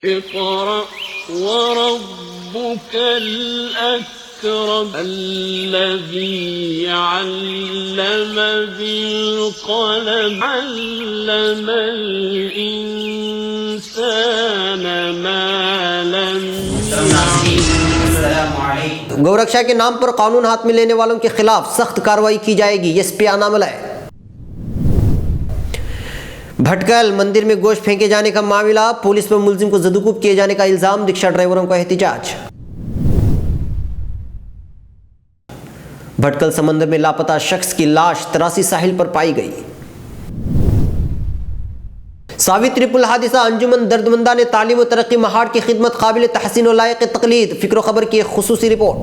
اقرأ وربك الأكرم الذي علم بالقلم علم الإنسان ما لم يعلم. گورکشا کے نام پر قانون ہاتھ میں لینے والوں کے خلاف سخت کارروائی کی جائے گی، ایس پی اناملہ. بھٹکل مندر میں گوشت پھینکے جانے کا معاملہ، پولیس پر ملزم کو زدوکوب کیے جانے کا الزام، رکشہ ڈرائیوروں کا احتجاج. بھٹکل سمندر میں لاپتہ شخص کی لاش تراسی ساحل پر پائی گئی. ساوتری پل حادثہ، انجمن دردمندہ نے تعلیم و ترقی مہاڑ کی خدمت قابل تحسین و لائق تقلید، فکر و خبر کی ایک خصوصی رپورٹ.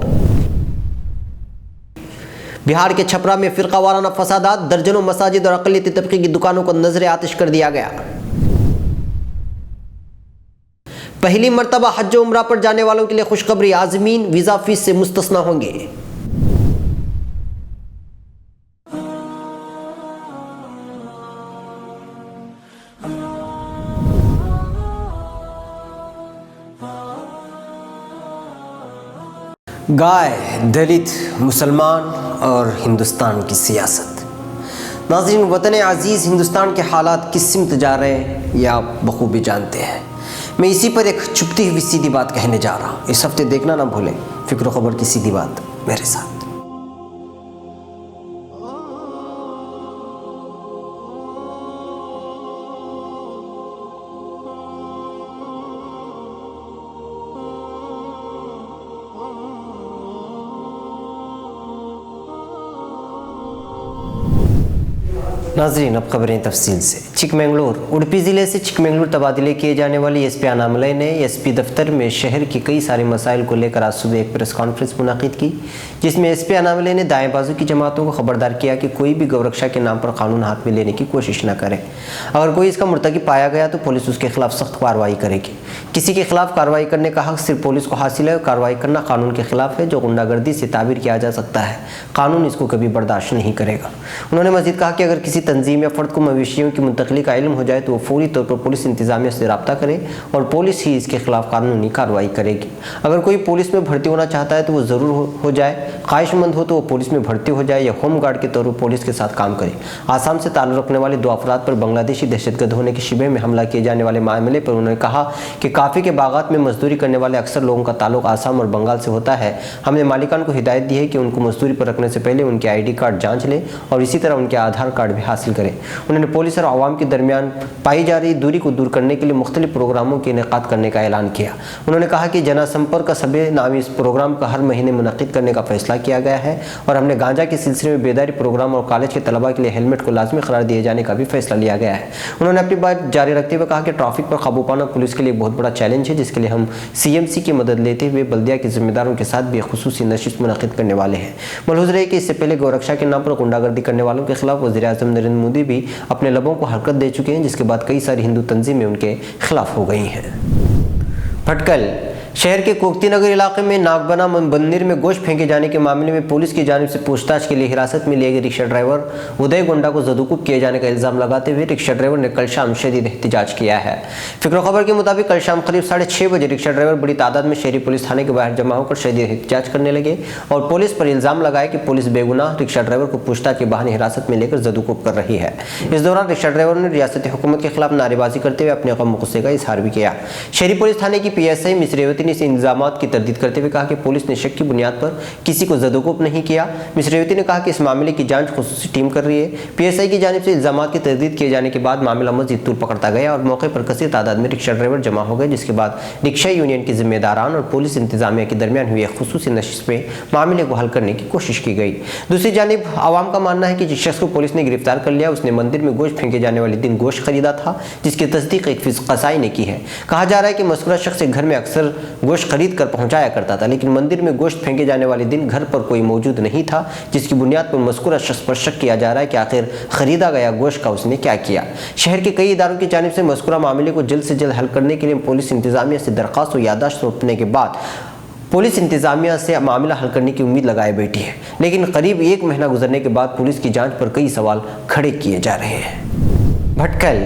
بہار کے چھپرا میں فرقہ وارانہ فسادات، درجنوں مساجد اور اقلیتی طبقے کی دکانوں کو نذر آتش کر دیا گیا. پہلی مرتبہ حج و عمرہ پر جانے والوں کے لیے خوشخبری، عازمین ویزا فیس سے مستثنی ہوں گے. گائے، دلت، مسلمان اور ہندوستان کی سیاست. ناظرین، وطن عزیز ہندوستان کے حالات کس سمت جا رہے ہیں یہ آپ بخوبی جانتے ہیں. میں اسی پر ایک چھپتی ہوئی سیدھی بات کہنے جا رہا ہوں. اس ہفتے دیکھنا نہ بھولیں فکر و خبر کی سیدھی بات میرے ساتھ. ناظرین، اب خبریں تفصیل سے. چکمنگلور، اڈپی ضلع سے چکمنگلور تبادلے کیے جانے والی ایس پی اناملہ نے ایس پی دفتر میں شہر کے کئی سارے مسائل کو لے کر آج صبح ایک پریس کانفرنس منعقد کی، جس میں ایس پی اناملہ نے دائیں بازو کی جماعتوں کو خبردار کیا کہ کوئی بھی گورکشا کے نام پر قانون ہاتھ میں لینے کی کوشش نہ کرے. اگر کوئی اس کا مرتکب پایا گیا تو پولیس اس کے خلاف سخت کارروائی کرے گی. کسی کے خلاف کارروائی کرنے کا حق صرف پولیس کو حاصل ہے. کارروائی کرنا قانون کے خلاف ہے، جو غنڈہ گردی سے تعبیر کیا جا سکتا ہے. قانون اس کو کبھی برداشت نہیں کرے گا. انہوں نے مزید کہا کہ اگر کسی تنظیم یا فرد کو مویشیوں کی منتقلی کا علم ہو جائے تو وہ فوری طور پر پولیس انتظامیہ سے رابطہ کرے اور پولیس ہی اس کے خلاف قانونی کارروائی کرے گی. اگر کوئی پولیس میں بھرتی ہونا چاہتا ہے تو وہ ضرور ہو جائے. خواہش مند ہو تو وہ پولیس میں بھرتی ہو جائے یا ہوم گارڈ کے طور پر پولیس کے ساتھ کام کرے. آسام سے تعلق رکھنے والے 2 افراد پر بنگلہ دیشی دہشت گرد ہونے کے شبہ میں حملہ کیے جانے والے معاملے پر انہوں نے کہا کہ کافی کے باغات میں مزدوری کرنے والے اکثر لوگوں کا تعلق آسام اور بنگال سے ہوتا ہے. ہم نے مالکان کو ہدایت دی ہے کہ ان کو مزدوری پر رکھنے سے پہلے ان کے آئی ڈی کارڈ جانچ لیں اور اسی طرح ان کے آدھار کارڈ بھی حاصل کریں. انہوں نے پولیس اور عوام کے درمیان پائی جا رہی دوری کو دور کرنے کے لیے مختلف پروگراموں کے انعقاد کرنے کا اعلان کیا. انہوں نے کہا کہ جنا سمپرک کا سبھے نامی اس پروگرام کا ہر مہینے منعقد کرنے کا فیصلہ کیا گیا ہے اور ہم نے گانجا کے سلسلے میں بیداری پروگرام اور کالج کے طلباء کے لیے ہیلمٹ کو لازمی قرار دیے جانے کا بھی فیصلہ لیا گیا ہے. انہوں نے اپنی بات جاری رکھتے ہوئے کہا کہ ٹریفک پر قابو پانا پولیس کے لیے بہت بڑا چیلنج ہے، جس کے لیے ہم سی ایم سی کی مدد لیتے ہوئے بلدیہ کے ذمہ داروں کے ساتھ بھی خصوصی نشست منعقد کرنے والے ہیں. ملحوظ رہے کہ اس سے پہلے گورکشا کے نام پر غنڈہ گردی کرنے والوں کے خلاف وزیر اعظم نریندر مودی بھی اپنے لبوں کو حرکت دے چکے ہیں، جس کے بعد کئی ساری ہندو تنظیمیں ان کے خلاف ہو گئی ہیں. بھٹکل شہر کے کوکتی نگر علاقے میں ناگبنا مندر میں گوشت پھینکے جانے کے معاملے میں پولیس کی جانب سے پوچھ تاچھ کے لیے حراست میں لیے گئے رکشہ ڈرائیور ادے گونڈا کو زدوکوب کیے جانے کا الزام لگاتے ہوئے رکشہ ڈرائیور نے کل شام شدید احتجاج کیا ہے. فکر و خبر کے مطابق کل شام قریب 6:30 بجے رکشہ ڈرائیور بڑی تعداد میں شہری پولیس تھانے کے باہر جمع ہو کر شدید احتجاج کرنے لگے اور پولیس پر الزام لگایا کہ پولیس بے گناہ رکشہ ڈرائیور کو پوچھ تاچھ کے بہانے حراست میں لے کر زدوکوب کر رہی ہے. اس دوران رکشہ ڈرائیور نے ریاستی حکومت کے خلاف نعرے بازی کرتے ہوئے اپنے غم و غصے کا اظہار بھی کیا. شہری پولیس تھانے کی پی ایس آئی مس ریوتی نے اس الزامات کی تردید کرتے ہوئے کہا کہ پولیس نے شک کی بنیاد پر کسی کو زدوکوب نہیں کیا. مس ریوتی نے کہا کہ اس معاملے کی جانچ خصوصی ٹیم کر رہی ہے. پی ایس آئی کی جانب سے الزامات کی تردید کیے جانے کے بعد معاملہ مزید طول پکڑتا گیا اور موقع پر کثیر تعداد میں رکشہ ڈرائیور جمع ہو گئے، جس کے بعد رکشہ یونین کے ذمہ داران اور پولیس انتظامیہ کے درمیان ہوئی ایک خصوصی نشست میں معاملے کو حل کرنے کی کوشش کی گئی. دوسری جانب عوام کا ماننا ہے کہ جس شخص کو پولیس نے گرفتار کر لیا اس نے مندر میں گوشت پھینکے جانے والے دن گوشت خریدا تھا، جس کی تصدیق ایک قصائی نے کی ہے. کہا جا رہا ہے کہ مذکورہ شخص ایک گھر میں اکثر گوشت خرید کر پہنچایا کرتا تھا، لیکن مندر میں گوشت پھینکے جانے والے دن گھر پر کوئی موجود نہیں تھا، جس کی بنیاد پر مذکورہ شخص پر شک کیا جا رہا ہے کہ آخر خریدا گیا گوشت کا اس نے کیا کیا. شہر کے کئی اداروں کی جانب سے مذکورہ معاملے کو جلد سے جلد حل کرنے کے لیے پولیس انتظامیہ سے درخواست و یادداشت سونپنے کے بعد پولیس انتظامیہ سے معاملہ حل کرنے کی امید لگائے بیٹھی ہے. لیکن قریب 1 مہینہ گزرنے کے بعد پولیس کی جانچ پر کئی سوال کھڑے کیے جا رہے ہیں. بھٹکل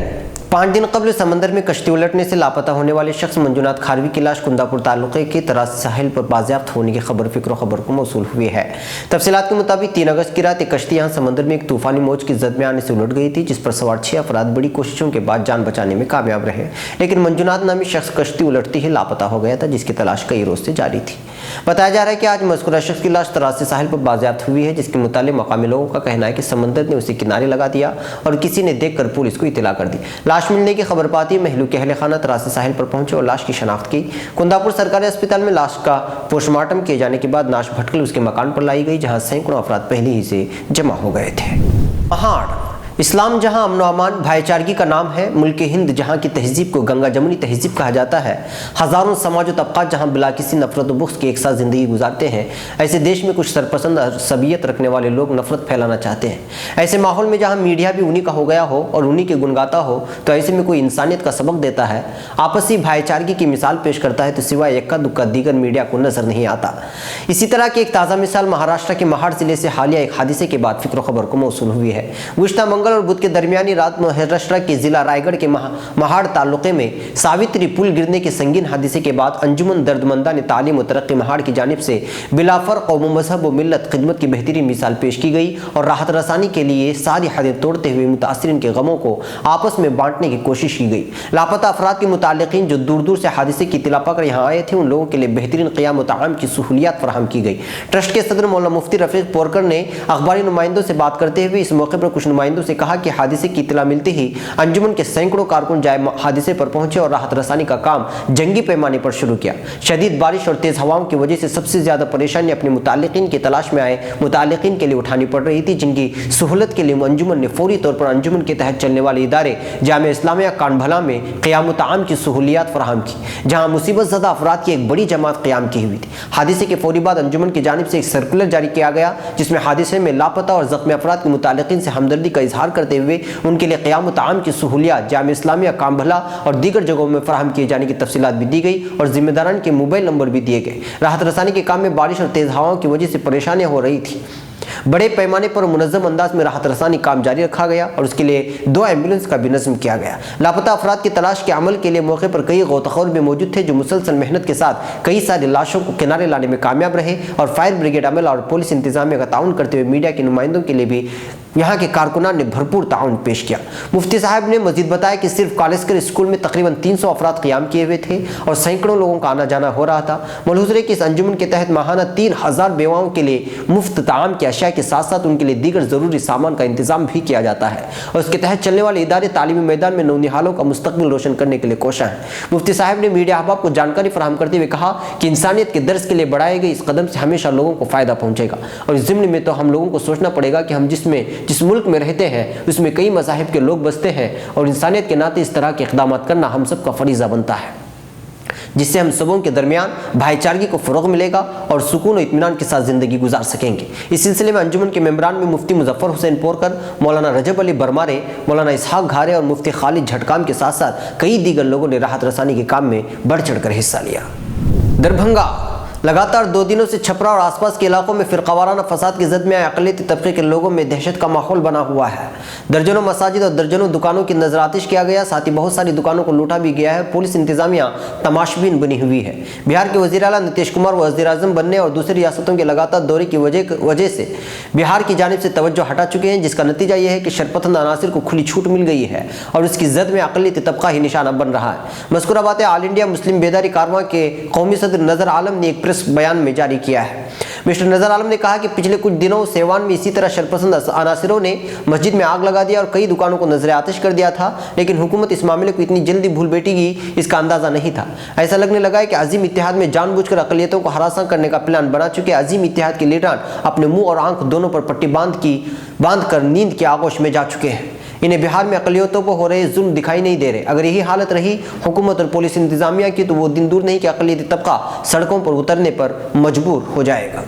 5 दिन कबल समंदर में कश्ती उलटने से लापता होने वाले शख्स मंजूनाथ खारवी की लाश कुंदापुर तालुके के तरासी साहिल पर बाजियाफ्त होने की खबर फिक्र खबर को मौसूल हुई है। तफसीलात के मुताबिक 3 अगस्त की रात एक कश्ती यहाँ समंदर में एक तूफानी मौज की जद में आने से उलट गई थी, जिस पर सवार 6 अफराद बड़ी कोशिशों के बाद जान बचाने में कामयाब रहे, लेकिन मंजूनाथ नामी शख्स कश्ती उलटती ही लापता हो गया था, जिसकी तलाश कई रोज से जारी थी। बताया जा रहा है कि आज मज़कूरा शख्स की लाश तरासी साहिल पर बाजियाफ्त हुई है, जिसके मुतालिक मकामी लोगों का कहना है कि समंदर ने उसे किनारे लगा दिया और किसी ने देखकर पुलिस को इत्तला कर दी। लाश मिलने की खबर पाती महलू के अहले खाना तरासी साहिल पर पहुंचे और लाश की शनाख्त की। कुंदापुर सरकारी अस्पताल में लाश का पोस्टमार्टम किए जाने के बाद लाश भटकल उसके मकान पर लाई गई, जहां सैकड़ों अफराद पहले ही से जमा हो गए थे। पहाड़ इस्लाम जहां अमन अमान भाईचारगी का नाम है, मुल्क हिंद जहां की तहजीब को गंगा जमुनी तहजीब कहा जाता है, हज़ारों समाज तबक़ात जहां बिला किसी नफरत बुग़्ज़ की एक साथ ज़िंदगी गुजारते हैं, ऐसे देश में कुछ सरपसंद असबियत रखने वाले लोग नफरत फैलाना चाहते हैं। ऐसे माहौल में जहां मीडिया भी उन्हीं का हो गया हो और उन्हीं के गुनगाता हो, तो ऐसे में कोई इंसानियत का सबक देता है, आपसी भाईचारगी की मिसाल पेश करता है, तो सिवाय इक्का दुक्का दीगर मीडिया को नज़र नहीं आता। इसी तरह की एक ताज़ा मिसाल महाराष्ट्र के महाड़ जिले से हालिया एक हादसे के बाद फिक्र खबर को मौसूल हुई है। गुज़िश्ता मंगल और बुध के दरमियानी रात महाराष्ट्र के जिला रायगढ़ के महाड़ तालुके में सावित्री पुल गिरने के संगीन हादसे के बाद अंजुमन दर्दमंदान तालीम व तरक्की महाड़ की जानिब से बिलाफर कौम मजहब व मिल्लत खिदमत की बेहतरीन मिसाल पेश की गई और राहत रसानी के लिए सारी हदें तोड़ते हुए मुतासिरीन के गमों को आपस में बांटने की कोशिश की गई। लापता अफराद के मुतालिकीन जो दूर दूर से हादसे की इत्तला पाकर यहाँ आए थे, उन लोगों के लिए बेहतरीन क़ियाम व ताआम की सहूलियात फराहम की गई। ट्रस्ट के सदर मौलाना मुफ्ती रफीक पोरकर ने अखबारी नुमाइंदों से बात करते हुए इस मौके पर कुछ नुमाइंदों से कहा कि हादसे की इत्तला मिलते ही अंजुमन के सैकड़ों कारकुन जाए हादसे पर पहुंचे और राहत रसानी का काम जंगी पैमाने पर शुरू किया। शदीद बारिश और तेज हवाओं की वजह से सबसे ज्यादा परेशानी अपने मुतालिकीन की तलाश में आए मुतालिकीन के लिए उठानी पड़ रही थी, जिनकी सहूलत के लिए अंजुमन ने फौरी तौर पर अंजुमन के तहत चलने वाले इदारे जामिया इस्लामिया कानभला में क़ियाम ताआम की सहूलियात फराहम की, जहां मुसीबत ज़दा अफराद की एक बड़ी जमात क़याम की हुई थी। हादसे के फौरी बाद अंजुमन की जानिब से एक सर्कुलर जारी किया गया, जिसमें हादसे में लापता और ज़ख्मी अफराद के मुतालिकीन से हमदर्दी का इजहार करते हुए उनके लिए क़ियाम ताआम की सहूलियात जामिया इस्लामिया कानभला और दीगर जगहों में फराहम किए जाने की तफसीलात भी दी गई और जिम्मेदारान के मोबाइल नंबर भी दिए गए। राहत रसानी के काम में बारिश और तेज हवाओं की वजह से परेशानियां हो रही थी। बड़े पैमाने पर मुनज़्ज़म अंदाज में राहत रसानी काम जारी रखा गया और उसके लिए 2 एम्बुलेंस का भी नज़्म किया गया। लापता अफराद की तलाश के अमल के लिए मौके पर कई गौतखोर भी मौजूद थे, जो मुसलसल मेहनत के साथ कई सारी लाशों को किनारे लाने में कामयाब रहे और फायर ब्रिगेड अमल और पुलिस इंतजामिया का ताउन करते हुए मीडिया के नुमाइंदों के लिए भी यहाँ के कारकुनान ने भरपूर ताउन पेश किया। मुफ्ती साहब ने मजीद बताया कि सिर्फ कालेस्कर स्कूल में तकरीबन 300 अफराद क़याम किए हुए थे और सैकड़ों लोगों का आना जाना हो रहा था। मलहूज़ है कि इस अंजुमन के तहत माहाना 3000 बेवाओं के लिए मुफ्त ताआम की अशिया के साथ साथ उनके लिए दीगर ज़रूरी सामान का इंतजाम भी किया जाता है और उसके तहत चलने वाले इदारे तालीमी मैदान में नौनिहालों का मुस्तकबिल रोशन करने के लिए कोशा है। मुफ्ती साहब ने मीडिया अहबाब को जानकारी फराहम करते हुए कहा कि इंसानियत के दर्स के लिए बढ़ाए गए इस कदम से हमेशा लोगों को फ़ायदा पहुँचेगा और इस ज़िम्न में तो हम लोगों को सोचना पड़ेगा कि हम जिस मुल्क में रहते हैं उसमें कई मज़ाहिब के लोग बसते हैं और इंसानियत के नाते इस तरह के इक़दामात करना हम सब का फरीज़ा बनता है, जिससे हम सबों के दरमियान भाईचारगी को फ़रोग़ मिलेगा और सुकून और इत्मीनान के साथ ज़िंदगी गुजार सकेंगे। इस सिलसिले में अंजुमन के मेंबरान में मुफ्ती मुजफ्फर हुसैन पोरकर, मौलाना रजब अली बरमारे, मौलाना इसहाक घारे और मुफ्ती खालिद झटकाम के साथ साथ कई दीगर लोगों ने राहत रसानी के काम में बढ़ चढ़ कर हिस्सा लिया। दरभंगा लगातार 2 दिनों से छपरा और आसपास के इलाकों में फ़िरक़ावाराना फ़साद की ज़द में आए अक़लियती तबक़े के लोगों में दहशत का माहौल बना हुआ है। दर्जनों मसाजिद और दर्जनों दुकानों की नज़र आतिश किया गया, साथ ही बहुत सारी दुकानों को लूटा भी गया है। पुलिस इंतज़ामिया तमाशबीन बनी हुई है। बिहार के वज़ीर आला नीतीश कुमार वज़ीर-ए-आज़म बनने और दूसरी रियासतों के लगातार दौरे की वजह से बिहार की जानिब से तवज्जो हटा चुके हैं, जिसका नतीजा यह है कि शरपसंद अनासिर को खुली छूट मिल गई है और उसकी ज़द में अक़लियती तबक़ा ही निशाना बन रहा है। मज़कूरा बातें ऑल इंडिया मुस्लिम बेदारी कारवां के कौमी सदर नज़र आलम ने एक प्रेस बयान में जारी किया है। मिस्टर नज़र आलम ने कहा कि पिछले कुछ दिनों सेवान में इसी तरह शरपसंद अनासिरों ने मस्जिद में आग लगा दिया और कई दुकानों को नजर आतिश कर दिया था, लेकिन हुकूमत इस मामले को इतनी जल्दी भूल बैठेगी इसका अंदाजा नहीं था। ऐसा लगने लगा है कि अजीम इत्तेहाद में जानबूझकर अक़लियतों को हरासा करने का प्लान बना चुके अजीम इत्तेहाद के लीडरान अपने मुंह और आंख दोनों पर पट्टी बांध कर नींद के आगोश में जा चुके हैं। इन्हें बिहार में अक़लियतों को हो रहे जुल्म दिखाई नहीं दे रहे। अगर यही हालत रही हुकूमत और पुलिस इंतजामिया की, तो वो दिन दूर नहीं कि अक़लियती तबका सड़कों पर उतरने पर मजबूर हो जाएगा।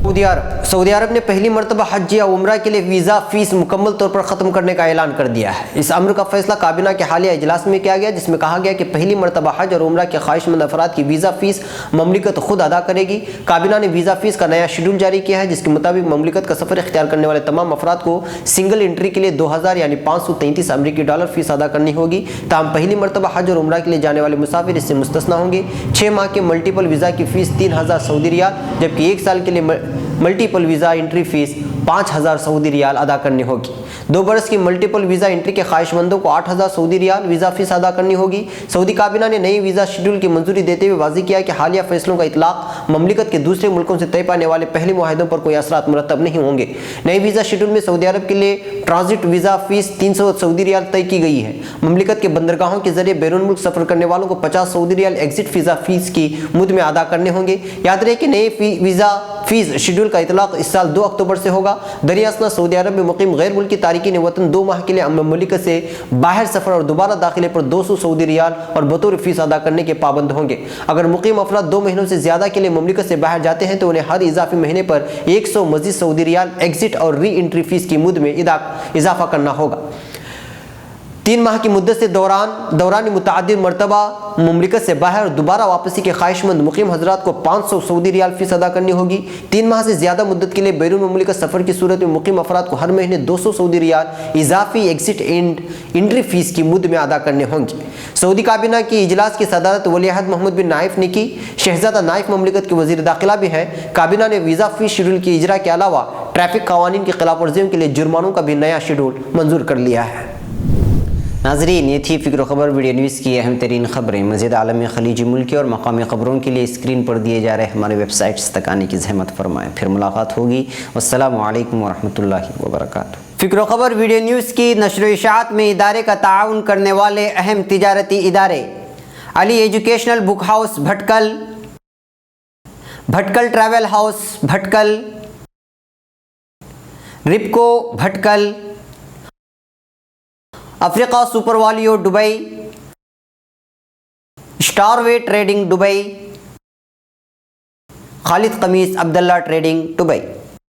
सऊदी अरब ने पहली मरतबा हज या उम्रा के लिए वीज़ा फ़ीस मुकम्मल तौर पर ख़त्म करने का ऐलान कर दिया है। इस अमर का फैसला काबीना के हालिया इजलास में किया गया, जिसमें कहा गया कि पहली मरतबा हज और उम्रा के ख्वाहिशमंद अफराद की वीज़ा फ़ीस ममलिकत खुद अदा करेगी। काबीना ने वीज़ा फ़ीस का नया शेड्यूल जारी किया है, जिसके मुताबिक ममलिकत का सफ़र इख्तियार करने वाले तमाम अफराद को सिंगल एंट्री के लिए 2000 यानी 533 अमरीकी डॉलर फ़ीस अदा करनी होगी। ताहम पहली मरतबा हज और उम्रा के लिए जाने वाले मुसाफिर इससे मुस्तस्ना होंगे। 6 माह के मल्टीपल वीज़ा की फ़ीस 3000 सऊदी रियाल, जबकि 1 साल के लिए multiple visa entry fees 5000 Saudi riyal अदा करनी होगी। 2 बरस की मल्टीपल वीज़ा एंट्री के ख्वाहिशमंदों को 8000 सऊदी रियाल वीज़ा फ़ीस अदा करनी होगी। सऊदी काबीना ने नई वीज़ा शेड्यूल की मंजूरी देते हुए वाज़ेह किया कि हालिया फैसलों का इतलाक़ ममलिकत के दूसरे मुल्कों से तय पाने वाले पहले मुआहदों पर कोई असरात मुरतब नहीं होंगे। नए वीज़ा शेड्यूल में सऊदी अरब के लिए transit visa fees 300 Saudi riyal तय की गई है। ममलिकत के बंदरगाहों के जरिए बैरून मुल्क सफ़र करने वालों को 50 Saudi riyal exit visa fees की मुद में अदा करने होंगे। याद रहे कि नए वीज़ा फ़ीस शेड्यूल का इतलाक़ इस साल 2 अक्टूबर से होगा। दरियासना सऊदी अरब में मुकीम गैर मुल्की तारिकीन वतन 2 माह के लिए ममलिकत से बाहर सफ़र और दोबारा दाखिले पर 200 सऊदी रियाल और बतौर फ़ीस अदा करने के पाबंद होंगे। अगर मुकीम अफराद 2 महीनों से ज़्यादा के लिए ममलिकत से बाहर जाते हैं तो उन्हें हर इजाफी महीने पर 100 मज़ीद सऊदी रियाल एग्जिट और री एंट्री फ़ीस की मुद में इजाफा करना होगा। 3 माह की मुद्दत से दौरान मुतअद्दिद मरतबा ममलिकत से बाहर और दोबारा वापसी के ख्वाहिशमंद मुकीम हजरात को 500 सऊदी रियाल फ़ीस अदा करनी होगी। 3 माह से ज़्यादा मुद्दत के लिए बैरून ममलिकत सफ़र की सूरत में मुकीम अफराद को हर महीने 200 सऊदी रियाल इजाफी एग्जिट एंड एंट्री फ़ीस की मुद में अदा करने होंगे। सऊदी काबीना की इजलास की सदारत वली-अहद मोहम्मद बिन नाइफ ने की। शहजादा नाइफ ममलिकत के वज़ीर दाखिला भी हैं। काबीना ने वीज़ा फ़ीस शेड्यूल की इजरा के अलावा ट्रैफिक कवानीन की खिलाफ वर्जियों के लिए जुर्मानों का भी नया शेड्यूल मंजूर कर लिया है। नाज़रीन, ये थी फ़िक्र ख़बर वीडियो न्यूज़ की अहम तरीन ख़बरें। मज़ीद आलमी खलीजी मुल्की और मकामी ख़बरों के लिए स्क्रीन पर दिए जा रहे हमारे वेबसाइट्स तक आने की ज़हमत फरमाएँ। फिर मुलाकात होगी। अस्सलामु अलैकुम वरहमतुल्लाहि वबरकातुहू। फ़िक्र ख़बर वीडियो न्यूज़ की नशर व इशाअत में इदारे का ताउन करने वाले अहम तिजारती इदारे Ali Educational Book House Bhatkal, Bhatkal Travel House Bhatkal, Ripco Bhatkal, Africa Super वालियो Dubai, Starway Trading Dubai, Khalid Khamis Abdullah Trading Dubai.